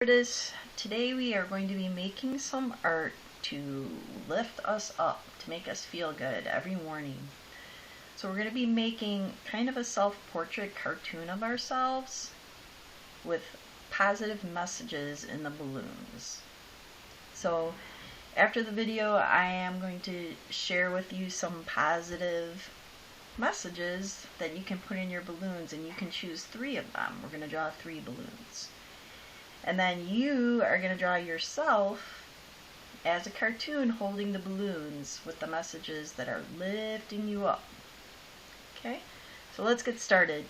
Today we are going to be making some art to lift us up, to make us feel good every morning. So we're going to be making kind of a self-portrait cartoon of ourselves with positive messages in the balloons. So after the video, I am going to share with you some positive messages that you can put in your balloons, and you can choose 3 of them. We're going to draw 3 balloons. And then you are going to draw yourself as a cartoon holding the balloons with the messages that are lifting you up. Okay, so let's get started.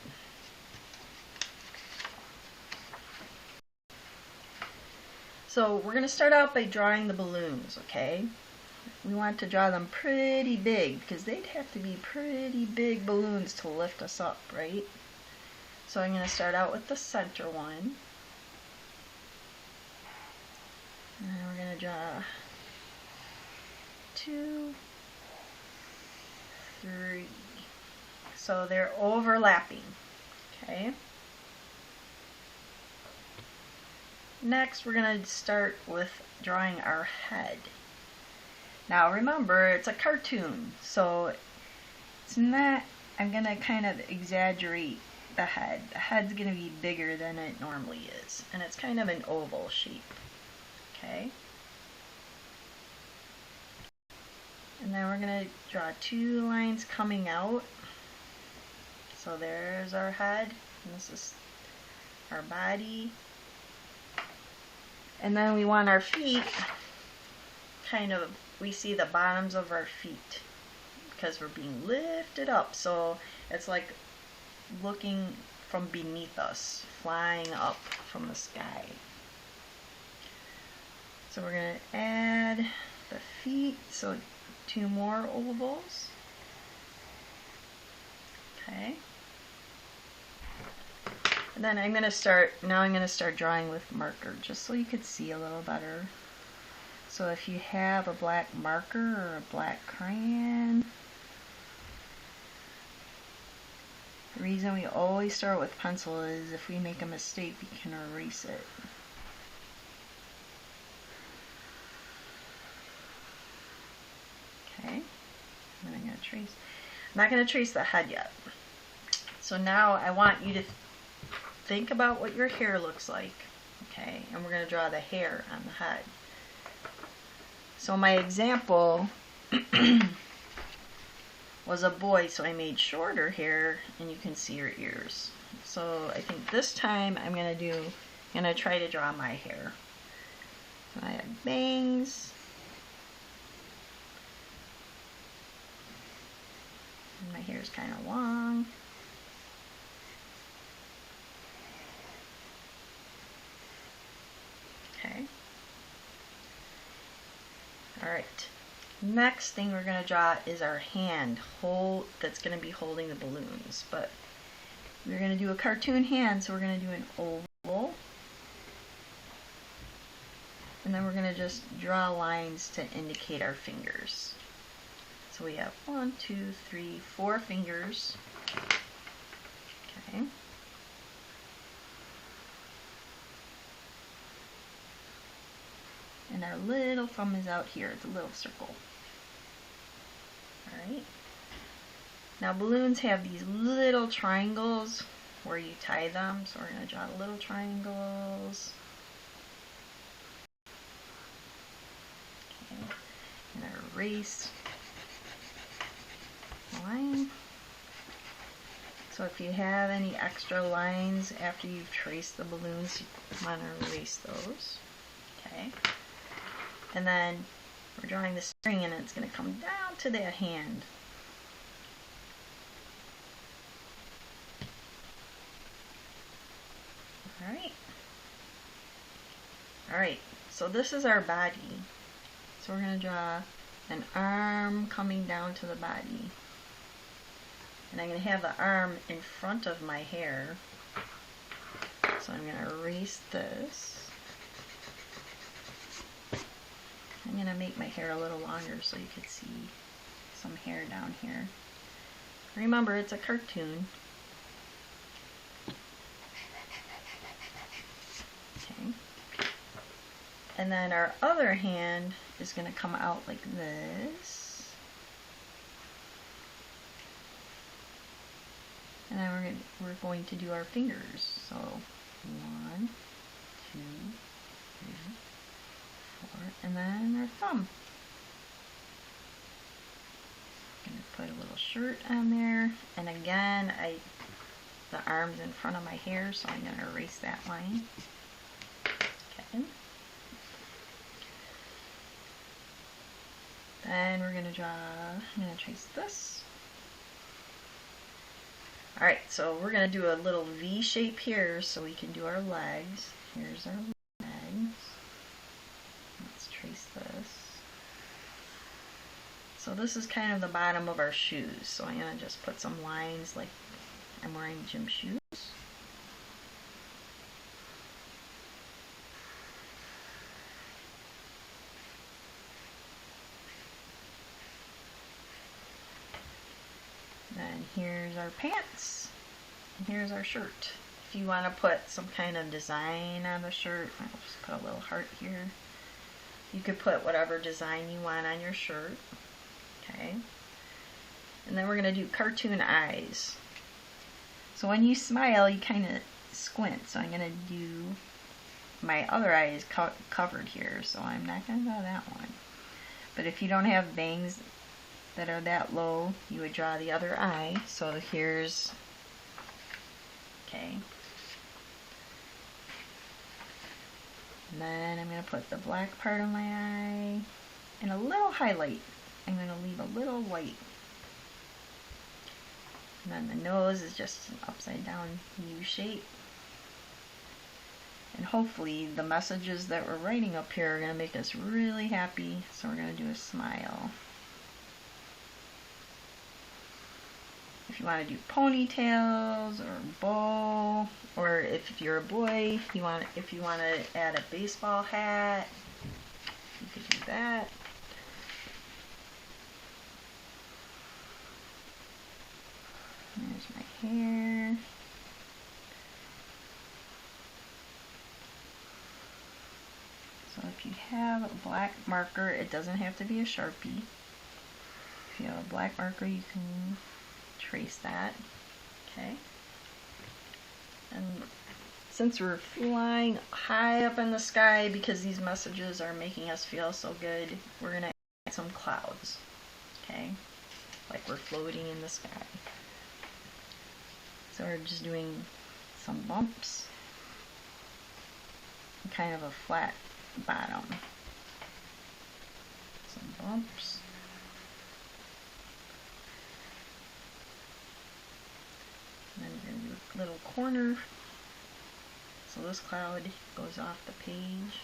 So we're going to start out by drawing the balloons, okay? We want to draw them pretty big because they'd have to be pretty big balloons to lift us up, right? So I'm going to start out with the center one. And we're going to draw 2, 3. So they're overlapping. Okay. Next, we're going to start with drawing our head. Now remember, it's a cartoon, so it's not, I'm going to kind of exaggerate the head. The head's going to be bigger than it normally is, and it's kind of an oval shape. Okay. And then we're going to draw 2 lines coming out. So there's our head, and this is our body. And then we want our feet, kind of, we see the bottoms of our feet because we're being lifted up. So it's like looking from beneath us, flying up from the sky. So we're going to add the feet, so 2 more ovals. Okay. And then I'm going to start drawing with marker, just so you could see a little better. So if you have a black marker or a black crayon, the reason we always start with pencil is if we make a mistake, we can erase it. Okay, and I'm going to trace. I'm not going to trace the head yet. So now I want you to think about what your hair looks like. Okay, and we're going to draw the hair on the head. So my example was a boy, so I made shorter hair, and you can see your ears. So I think this time I'm going to try to draw my hair. So I have bangs. My hair is kind of long. Okay. Alright. Next thing we're going to draw is our hand that's going to be holding the balloons. But we're going to do a cartoon hand, so we're going to do an oval. And then we're going to just draw lines to indicate our fingers. So we have 1, 2, 3, 4 fingers. Okay. And our little thumb is out here, it's a little circle. Alright. Now balloons have these little triangles where you tie them, so we're going to draw little triangles. Okay. And erase line. So if you have any extra lines after you've traced the balloons, you want to erase those. Okay. And then we're drawing the string, and it's going to come down to that hand. Alright. Alright, so this is our body. So we're going to draw an arm coming down to the body. And I'm going to have the arm in front of my hair. So I'm going to erase this. I'm going to make my hair a little longer so you could see some hair down here. Remember, it's a cartoon. Okay. And then our other hand is going to come out like this. And then we're going to do our fingers. So 1, 2, 3, 4, and then our thumb. I'm going to put a little shirt on there. And again, the arm's in front of my hair, so I'm going to erase that line. Okay. Then we're going to I'm going to trace this. Alright, so we're going to do a little V shape here so we can do our legs. Here's our legs. Let's trace this. So this is kind of the bottom of our shoes. So I'm going to just put some lines like I'm wearing gym shoes. Then here's our pants, and here's our shirt. If you want to put some kind of design on the shirt, I'll just put a little heart here. You could put whatever design you want on your shirt. Okay. And then we're going to do cartoon eyes. So when you smile, you kind of squint. So I'm going to do my other eye is covered here, so I'm not going to draw that one. But if you don't have bangs that are that low, you would draw the other eye. So here's, okay. And then I'm going to put the black part of my eye and a little highlight. I'm going to leave a little white. And then the nose is just an upside down U shape. And hopefully the messages that we're writing up here are going to make us really happy. So we're going to do a smile. If you want to do ponytails or bow, or if you're a boy, if you want to add a baseball hat, you could do that. There's my hair. So if you have a black marker, it doesn't have to be a Sharpie. If you have a black marker, you can trace that. Okay. And since we're flying high up in the sky because these messages are making us feel so good, we're going to add some clouds. Okay. Like we're floating in the sky. So we're just doing some bumps and kind of a flat bottom. Some bumps. And then we're going to do a little corner. So this cloud goes off the page.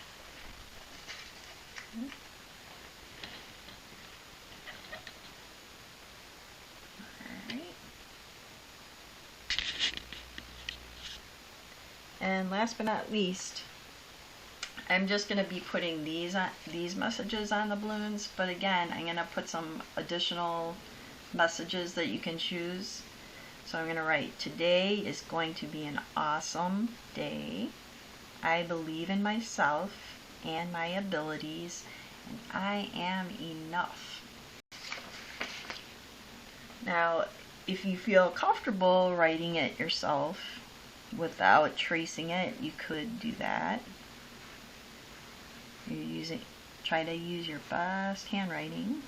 Okay. And last but not least, I'm just going to be putting these messages on the balloons, but again, I'm going to put some additional messages that you can choose. So I'm going to write, today is going to be an awesome day. I believe in myself and my abilities, and I am enough. Now, if you feel comfortable writing it yourself, without tracing it, you could do that. Try to use your best handwriting.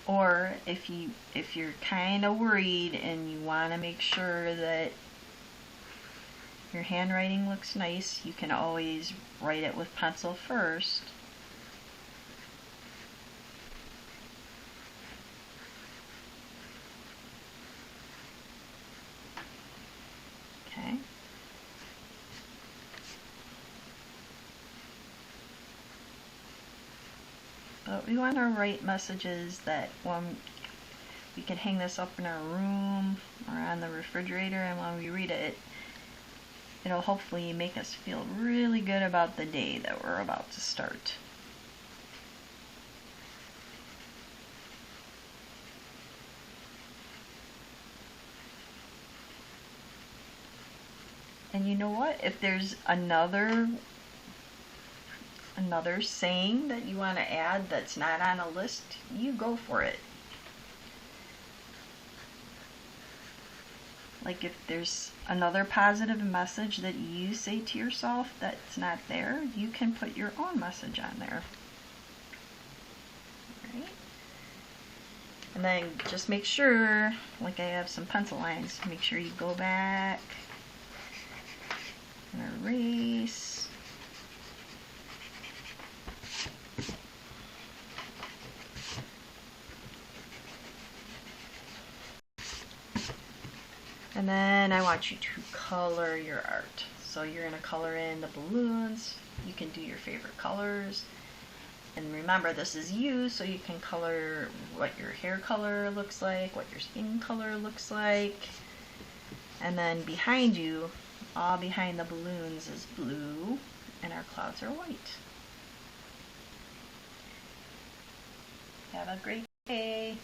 Or if you're kind of worried and you want to make sure that your handwriting looks nice, you can always write it with pencil first. Okay. But we want to write messages that when we can hang this up in our room or on the refrigerator, and when we read it, it'll hopefully make us feel really good about the day that we're about to start. And you know what? If there's another saying that you want to add that's not on a list, you go for it. Like if there's another positive message that you say to yourself that's not there, you can put your own message on there. Right? And then just make sure, like I have some pencil lines, make sure you go back and erase. And then I want you to color your art. So you're going to color in the balloons. You can do your favorite colors. And remember, this is you, so you can color what your hair color looks like, what your skin color looks like. And then behind you, all behind the balloons is blue, and our clouds are white. Have a great day.